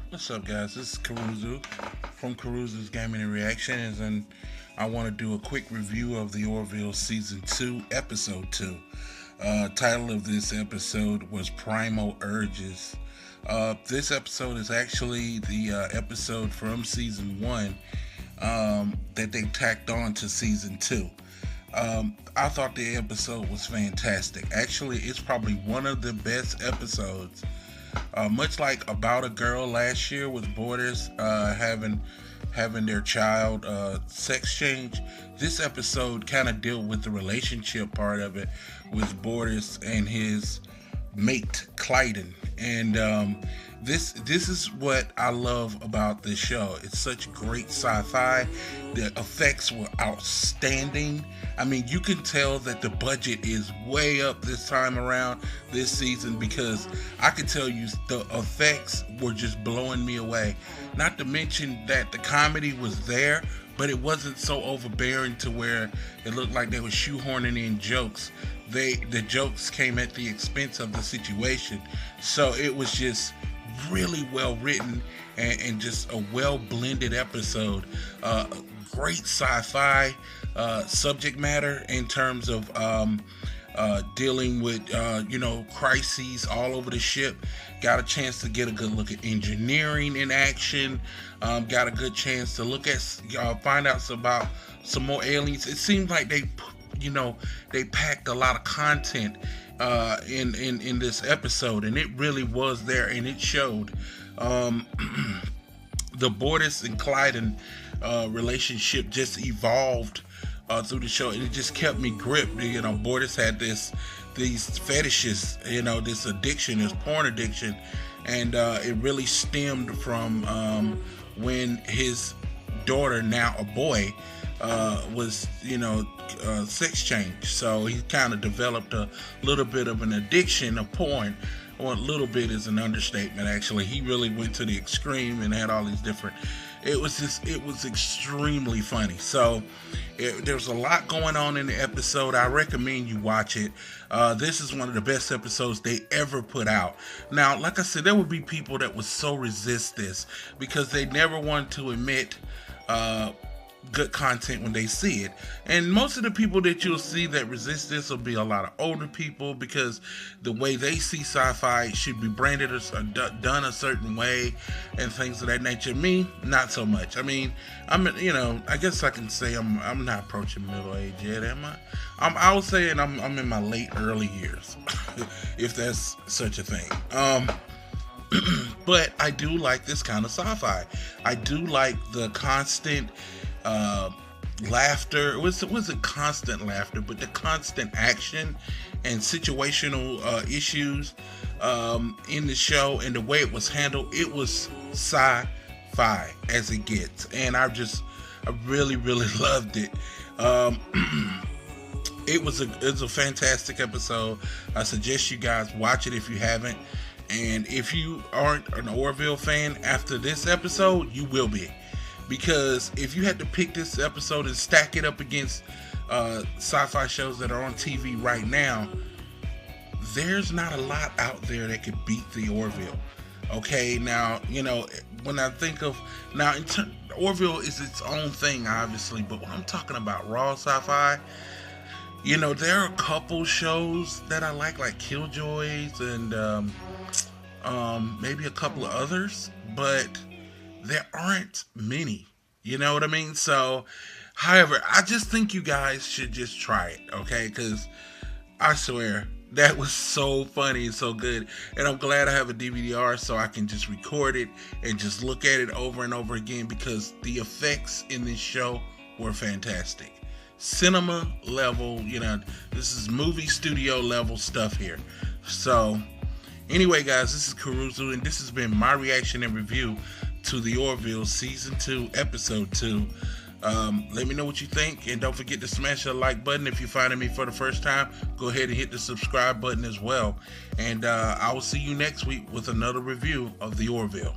What's up, guys? This is Caruso from Caruso's Gaming and Reactions, and I want to do a quick review of the Orville Season 2, Episode 2. Title of this episode was Primal Urges. This episode is actually the episode from Season 1 that they tacked on to Season 2. I thought the episode was fantastic. Actually, it's probably one of the best episodes. Much like About a Girl last year with Borders having their child sex change, this episode kind of dealt with the relationship part of it with Borders and his mate Clyden. And this is what I love about this show. It's such great sci-fi. The effects were outstanding. I mean, you can tell that the budget is way up this time around this season, because I can tell you the effects were just blowing me away. Not to mention that the comedy was there, but it wasn't so overbearing to where it looked like they were shoehorning in jokes. The jokes came at the expense of the situation. So it was just really well written and just a well blended episode. Great sci-fi subject matter in terms of dealing with crises all over the ship. Got a chance to get a good look at engineering in action. Got a good chance to look at find out about some more aliens. It seemed like they packed a lot of content in this episode, and it really was there, and it showed. The Borders and Clyden relationship just evolved through the show, and it just kept me gripped. Borders had these fetishes, this addiction, this porn addiction, and it really stemmed from when his daughter, now a boy, was sex change. So he kind of developed a little bit of an addiction of porn. Well, a little bit is an understatement, actually. He really went to the extreme and had all these different. It was extremely funny. So there's a lot going on in the episode. I recommend you watch it. This is one of the best episodes they ever put out. Now, like I said, there would be people that would so resist this because they never want to admit good content when they see it. And most of the people that you'll see that resist this will be a lot of older people, because the way they see sci-fi should be branded or done a certain way and things of that nature. Me, not so much. I mean, I guess I can say I'm not approaching middle age yet, am I? I would say I'm in my late early years, if that's such a thing. But I do like this kind of sci-fi. I do like the constant laughter. It wasn't constant laughter, but the constant action and situational issues in the show, and the way it was handled. It was sci-fi as it gets, and I really loved it. It was a fantastic episode. I suggest you guys watch it if you haven't. And if you aren't an Orville fan after this episode, you will be. Because if you had to pick this episode and stack it up against sci-fi shows that are on TV right now, there's not a lot out there that could beat the Orville. Okay, now, when I think of, Orville is its own thing, obviously, but when I'm talking about raw sci-fi, there are a couple shows that I like Killjoys and maybe a couple of others, but there aren't many. You know what I mean? So, however, I just think you guys should just try it, okay? Because I swear, that was so funny and so good. And I'm glad I have a DVD-R so I can just record it and just look at it over and over again, because the effects in this show were fantastic. Cinema level, this is movie studio level stuff here. So, anyway, guys, this is Caruso, and this has been my reaction and review to the Orville Season 2, Episode 2. Let me know what you think, and don't forget to smash the like button. If you're finding me for the first time, go ahead and hit the subscribe button as well. And I will see you next week with another review of the Orville.